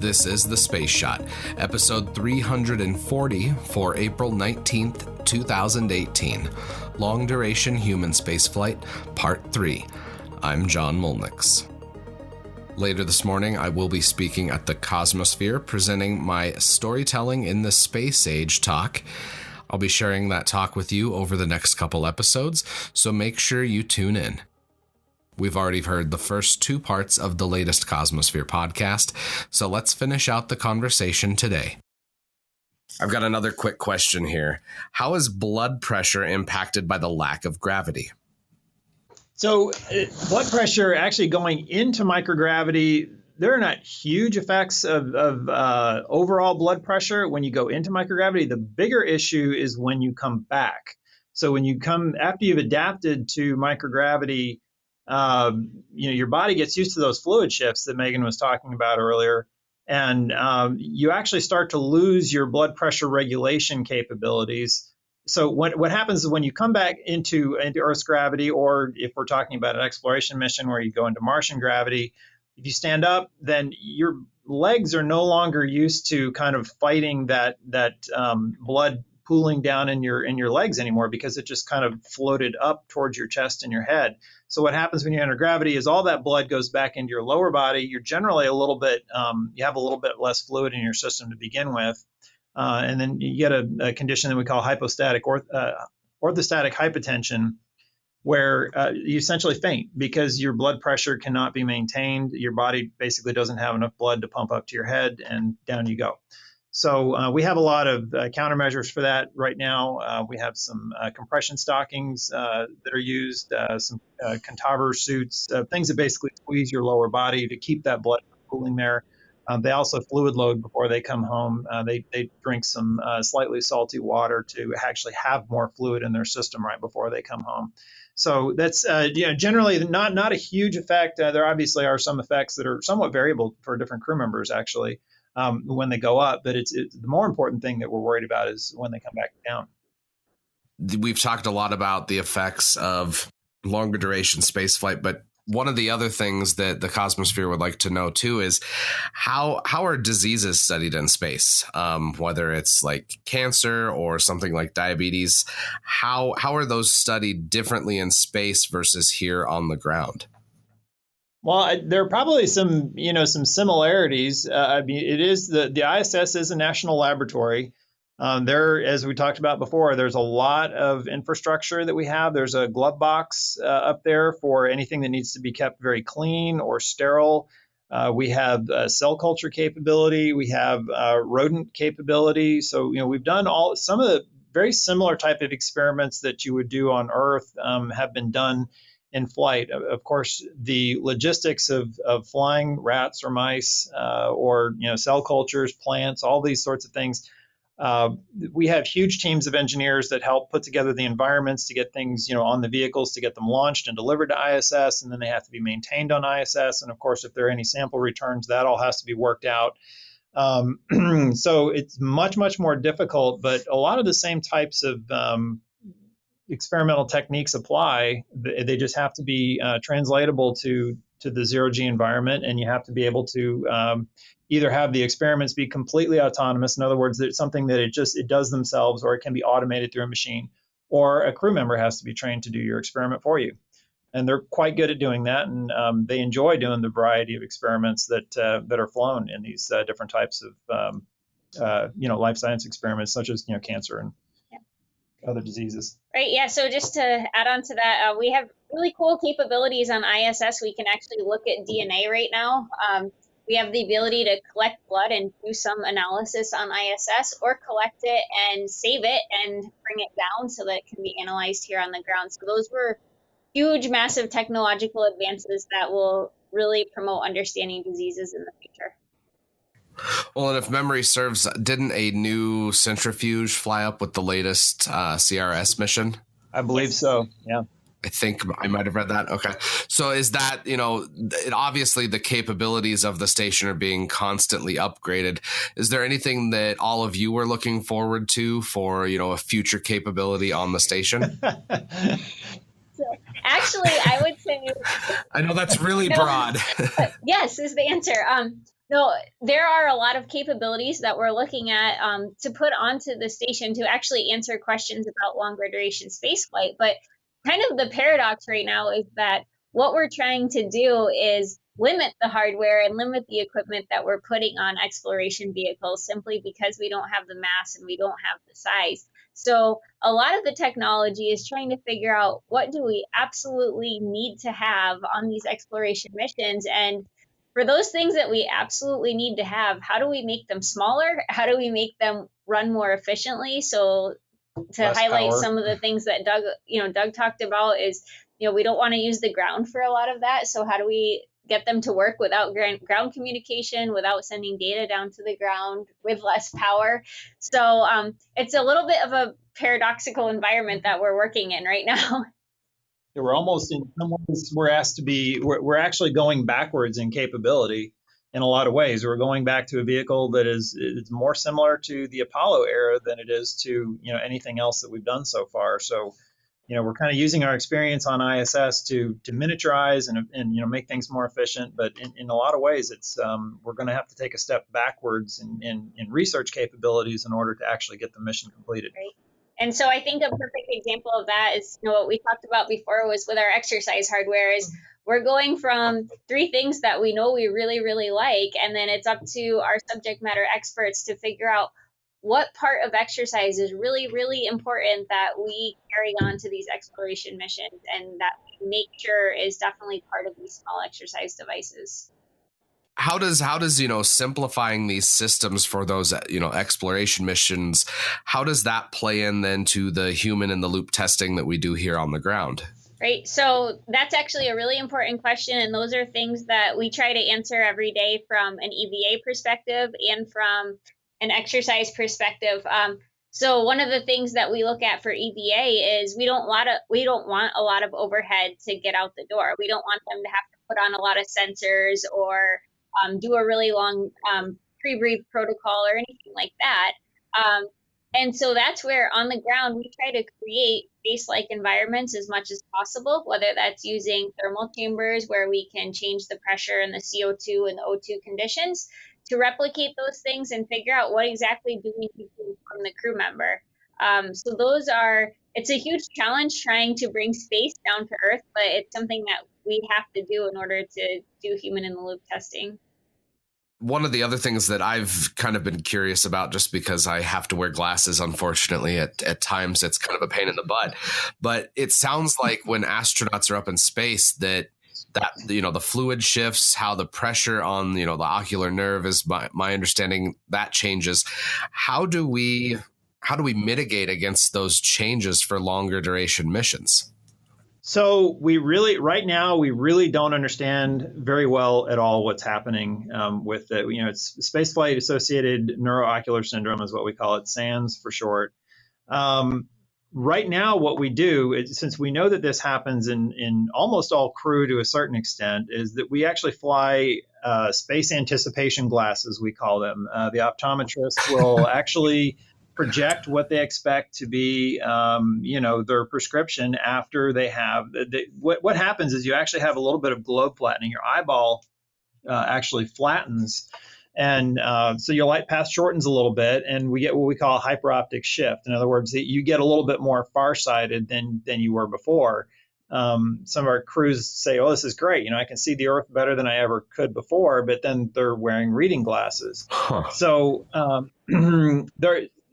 This is The Space Shot, episode 340 for April 19th, 2018. Long Duration Human Spaceflight, Part 3. I'm John Molnix. Later this morning, I will be speaking at the Cosmosphere, presenting my Storytelling in the Space Age talk. I'll be sharing that talk with you over the next couple episodes, so make sure you tune in. We've already heard the first two parts of the latest Cosmosphere podcast, so let's finish out the conversation today. I've got another quick question here. How is blood pressure impacted by the lack of gravity? So blood pressure actually going into microgravity, there are not huge effects of overall blood pressure when you go into microgravity. The bigger issue is when you come back. So when you come, after you've adapted to microgravity, your body gets used to those fluid shifts that Megan was talking about earlier, and you actually start to lose your blood pressure regulation capabilities. So what happens is when you come back into Earth's gravity, or if we're talking about an exploration mission where you go into Martian gravity, if you stand up, then your legs are no longer used to kind of fighting that blood pooling down in your legs anymore, because it just kind of floated up towards your chest and your head. So what happens when you enter gravity is all that blood goes back into your lower body. You're generally a little bit, you have a little bit less fluid in your system to begin with. And then you get a condition that we call orthostatic hypotension, where you essentially faint because your blood pressure cannot be maintained. Your body basically doesn't have enough blood to pump up to your head, and down you go. So we have a lot of countermeasures for that right now. We have some compression stockings that are used, some Centaur suits, things that basically squeeze your lower body to keep that blood pooling there. They also fluid load before they come home. They drink some slightly salty water to actually have more fluid in their system right before they come home. So that's generally not a huge effect. There obviously are some effects that are somewhat variable for different crew members actually when they go up, but it's the more important thing that we're worried about is when they come back down. We've talked a lot about the effects of longer duration spaceflight, but one of the other things that the Cosmosphere would like to know too is how are diseases studied in space, whether it's like cancer or something like diabetes. How are those studied differently in space versus here on the ground? Well, there are probably some similarities. It is the ISS is a national laboratory. There, as we talked about before, there's a lot of infrastructure that we have. There's a glove box up there for anything that needs to be kept very clean or sterile. We have cell culture capability. We have rodent capability. So, we've done some of the very similar type of experiments that you would do on Earth have been done in flight. Of course, the logistics of flying rats or mice or cell cultures, plants, all these sorts of things. We have huge teams of engineers that help put together the environments to get things, on the vehicles, to get them launched and delivered to ISS, and then they have to be maintained on ISS. And of course, if there are any sample returns, that all has to be worked out. So it's much, much more difficult, but a lot of the same types of experimental techniques apply. They just have to be translatable to the zero-G environment, and you have to be able to either have the experiments be completely autonomous. In other words, it's something that it does themselves, or it can be automated through a machine, or a crew member has to be trained to do your experiment for you. And they're quite good at doing that, and they enjoy doing the variety of experiments that are flown in these different types of life science experiments, such as cancer and other diseases. Right. Yeah. So just to add on to that, we have really cool capabilities on ISS. We can actually look at DNA right now. We have the ability to collect blood and do some analysis on ISS, or collect it and save it and bring it down so that it can be analyzed here on the ground. So those were huge, massive technological advances that will really promote understanding diseases in the future. Well, and if memory serves, didn't a new centrifuge fly up with the latest CRS mission? I believe so, yeah. I think I might have read that. Okay. So is that, obviously the capabilities of the station are being constantly upgraded. Is there anything that all of you were looking forward to for, a future capability on the station? Actually, I would say... I know that's really broad. Yes, is the answer. No, there are a lot of capabilities that we're looking at to put onto the station to actually answer questions about longer duration spaceflight. But kind of the paradox right now is that what we're trying to do is limit the hardware and limit the equipment that we're putting on exploration vehicles simply because we don't have the mass and we don't have the size. So a lot of the technology is trying to figure out what do we absolutely need to have on these exploration missions, and for those things that we absolutely need to have, how do we make them smaller? How do we make them run more efficiently? So to Less highlight power. some of the things that Doug talked about is, we don't want to use the ground for a lot of that. So how do we get them to work without ground communication, without sending data down to the ground, with less power? So it's a little bit of a paradoxical environment that we're working in right now. We're almost in some ways we're asked to be we're actually going backwards in capability in a lot of ways. We're going back to a vehicle that is it's more similar to the Apollo era than it is to anything else that we've done so far. So we're kind of using our experience on ISS to miniaturize and make things more efficient. But in a lot of ways, it's we're going to have to take a step backwards in research capabilities in order to actually get the mission completed. Right. And so I think a perfect example of that is, what we talked about before was with our exercise hardware is we're going from 3 things that we know we really, really like, and then it's up to our subject matter experts to figure out what part of exercise is really, really important that we carry on to these exploration missions and that we make sure is definitely part of these small exercise devices. How does simplifying these systems for those exploration missions, how does that play in then to the human in the loop testing that we do here on the ground? Right. So that's actually a really important question. And those are things that we try to answer every day from an EVA perspective and from an exercise perspective. So one of the things that we look at for EVA is we don't want a lot of overhead to get out the door. We don't want them to have to put on a lot of sensors or do a really long pre-brief protocol or anything like that. And so that's where on the ground we try to create space-like environments as much as possible, whether that's using thermal chambers where we can change the pressure and the CO2 and the O2 conditions to replicate those things and figure out what exactly do we need from the crew member. So it's a huge challenge trying to bring space down to Earth, but it's something that we have to do in order to do human in the loop testing. One of the other things that I've kind of been curious about, just because I have to wear glasses, unfortunately, at times it's kind of a pain in the butt. But it sounds like when astronauts are up in space that the fluid shifts, how the pressure on the ocular nerve is my understanding that changes. How do we mitigate against those changes for longer duration missions? So right now we really don't understand very well at all what's happening with it. It's spaceflight associated neuroocular syndrome is what we call it, SANS for short. Right now, what we do is, since we know that this happens in almost all crew to a certain extent, is that we actually fly space anticipation glasses, we call them. The optometrist will actually project what they expect to be, their prescription after they have. What happens is you actually have a little bit of globe flattening. Your eyeball actually flattens, and so your light path shortens a little bit, and we get what we call a hyperoptic shift. In other words, you get a little bit more farsighted than you were before. Some of our crews say, "Oh, this is great. I can see the Earth better than I ever could before," but then they're wearing reading glasses. Huh. So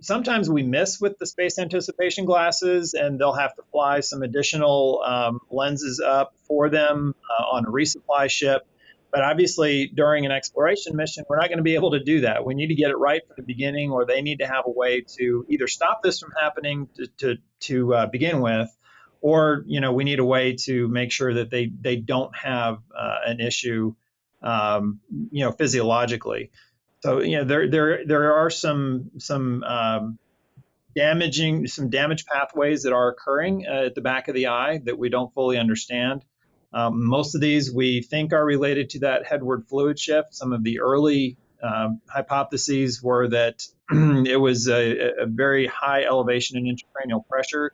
sometimes we miss with the space anticipation glasses, and they'll have to fly some additional lenses up for them on a resupply ship. But obviously, during an exploration mission, we're not going to be able to do that. We need to get it right from the beginning, or they need to have a way to either stop this from happening to begin with, or we need a way to make sure that they don't have an issue, physiologically. So there are some damage pathways that are occurring at the back of the eye that we don't fully understand. Most of these we think are related to that headward fluid shift. Some of the early hypotheses were that it was a very high elevation in intracranial pressure.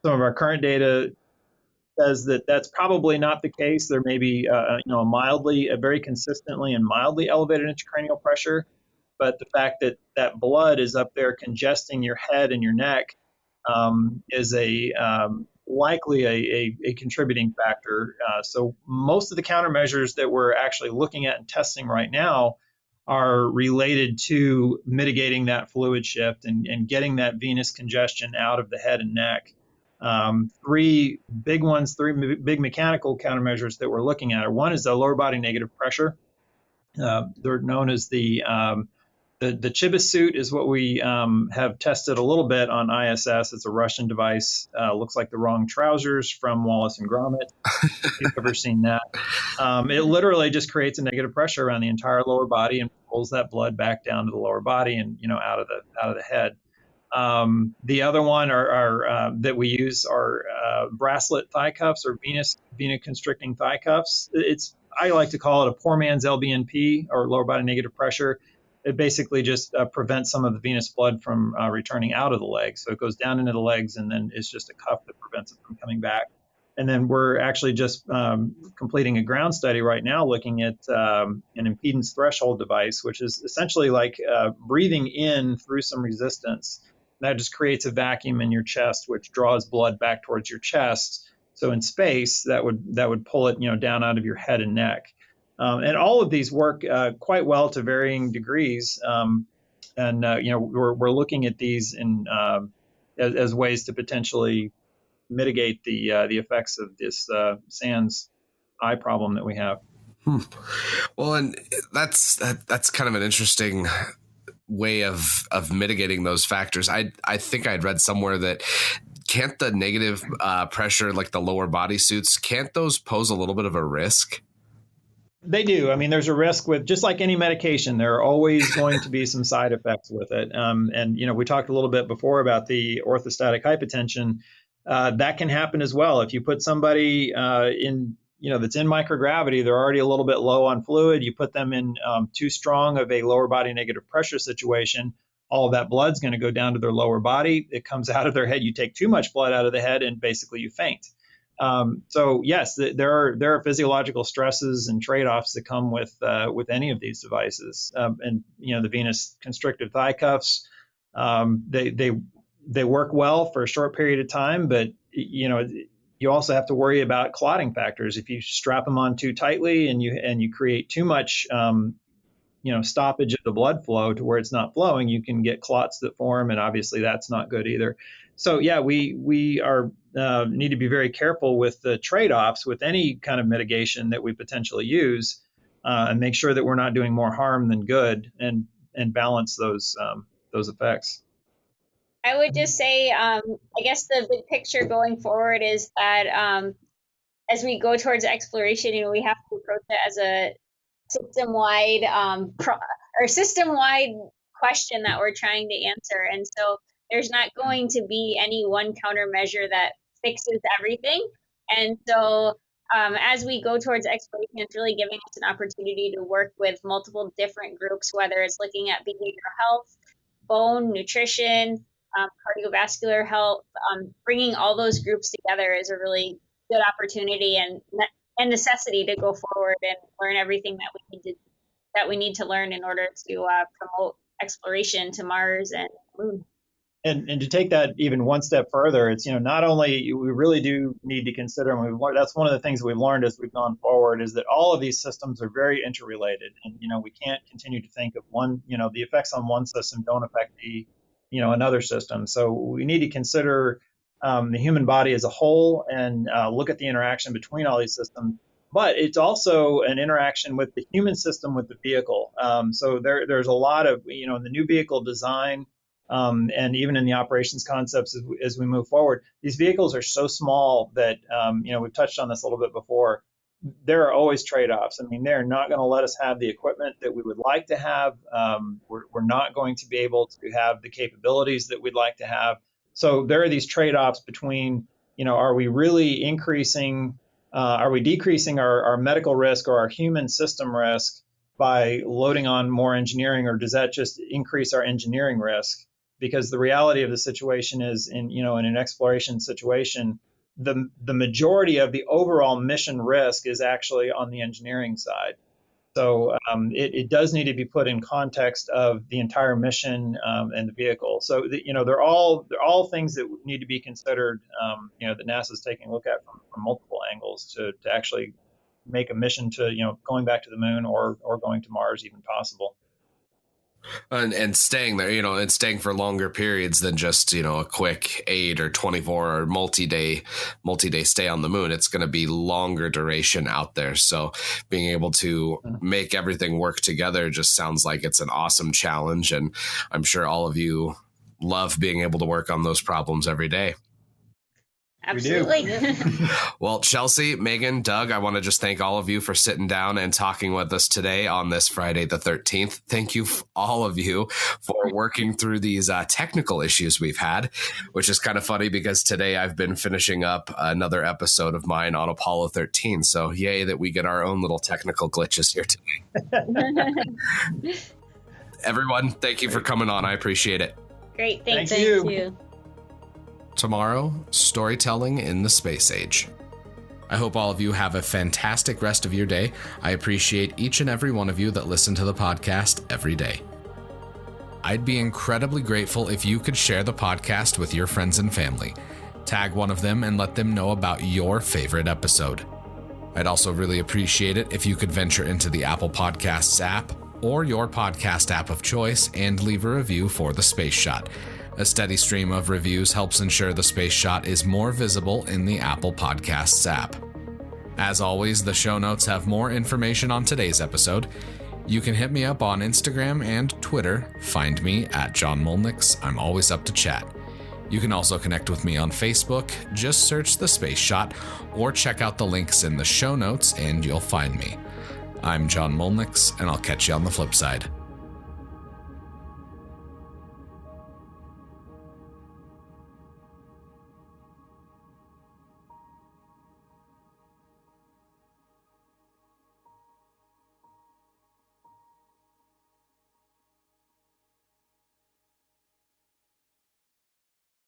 Some of our current data says that that's probably not the case. There may be, a very consistently and mildly elevated intracranial pressure, but the fact that that blood is up there congesting your head and your neck is likely a contributing factor. So most of the countermeasures that we're actually looking at and testing right now are related to mitigating that fluid shift and getting that venous congestion out of the head and neck. Three big mechanical countermeasures that we're looking at are, one is the lower body negative pressure. They're known as the Chibis suit is what we have tested a little bit on ISS. It's a Russian device. Looks like the wrong trousers from Wallace and Gromit. If you've ever seen that. It literally just creates a negative pressure around the entire lower body and pulls that blood back down to the lower body and out of the head. The other one that we use are bracelet thigh cuffs or vena constricting thigh cuffs. I like to call it a poor man's LBNP, or lower body negative pressure. It basically just prevents some of the venous blood from returning out of the legs. So it goes down into the legs, and then it's just a cuff that prevents it from coming back. And then we're actually just completing a ground study right now looking at an impedance threshold device, which is essentially like breathing in through some resistance. That just creates a vacuum in your chest, which draws blood back towards your chest. So in space, that would pull it down out of your head and neck. And all of these work quite well to varying degrees. We're looking at these as ways to potentially mitigate the effects of this SANS eye problem that we have. Well, and that's kind of an interesting way of mitigating those factors. I think I'd read somewhere that can't the negative pressure, like the lower body suits, can't those pose a little bit of a risk? They do. I mean, there's a risk with, just like any medication, there are always going to be some side effects with it. We talked a little bit before about the orthostatic hypotension. That can happen as well. If you put somebody that's in microgravity, they're already a little bit low on fluid. You put them in too strong of a lower body negative pressure situation, all of that blood's going to go down to their lower body. It comes out of their head. You take too much blood out of the head, and basically you faint. So yes, there are physiological stresses and trade-offs that come with any of these devices. The venous constrictive thigh cuffs, they work well for a short period of time, but you also have to worry about clotting factors. If you strap them on too tightly and you create too much stoppage of the blood flow to where it's not flowing, you can get clots that form, and obviously that's not good either. So yeah, we are need to be very careful with the trade-offs with any kind of mitigation that we potentially use, and make sure that we're not doing more harm than good, and balance those effects. I would just say, I guess the big picture going forward is that as we go towards exploration, we have to approach it as a system-wide system-wide question that we're trying to answer. And so there's not going to be any one countermeasure that fixes everything. And so as we go towards exploration, it's really giving us an opportunity to work with multiple different groups, whether it's looking at behavioral health, bone, nutrition, cardiovascular health. Bringing all those groups together is a really good opportunity and necessity to go forward and learn everything that we need to learn in order to promote exploration to Mars and Moon. And to take that even one step further, it's not only we really do need to consider, and that's one of the things that we've learned as we've gone forward, is that all of these systems are very interrelated, and we can't continue to think of one, the effects on one system don't affect the another system. So we need to consider the human body as a whole and look at the interaction between all these systems. But it's also an interaction with the human system with the vehicle. So there's a lot of, in the new vehicle design, and even in the operations concepts as we move forward, these vehicles are so small that, we've touched on this a little bit before, there are always trade-offs. I mean, they're not going to let us have the equipment that we would like to have. We're not going to be able to have the capabilities that we'd like to have. So there are these trade-offs between, are we really are we decreasing our medical risk or our human system risk by loading on more engineering, or does that just increase our engineering risk? Because the reality of the situation is, in an exploration situation, the majority of the overall mission risk is actually on the engineering side. So it does need to be put in context of the entire mission and the vehicle. So they're all things that need to be considered. That NASA is taking a look at from multiple angles to actually make a mission to going back to the moon or going to Mars even possible. And staying there, and staying for longer periods than just, a quick 8 or 24 or multi-day stay on the moon. It's going to be longer duration out there. So being able to make everything work together just sounds like it's an awesome challenge. And I'm sure all of you love being able to work on those problems every day. Absolutely. Well, Chelsea, Megan, Doug, I want to just thank all of you for sitting down and talking with us today on this Friday the 13th. Thank you, all of you, for working through these technical issues we've had, which is kind of funny because today I've been finishing up another episode of mine on Apollo 13. So yay that we get our own little technical glitches here today. Everyone, thank you for coming on. I appreciate it. Great. Thank you. Tomorrow, storytelling in the space age. I hope all of you have a fantastic rest of your day. I appreciate each and every one of you that listen to the podcast every day. I'd be incredibly grateful if you could share the podcast with your friends and family. Tag one of them and let them know about your favorite episode. I'd also really appreciate it if you could venture into the Apple Podcasts app or your podcast app of choice and leave a review for The Space Shot. A steady stream of reviews helps ensure The Space Shot is more visible in the Apple Podcasts app. As always, the show notes have more information on today's episode. You can hit me up on Instagram and Twitter. Find me at John Molnix. I'm always up to chat. You can also connect with me on Facebook. Just search The Space Shot or check out the links in the show notes and you'll find me. I'm John Molnix, and I'll catch you on the flip side.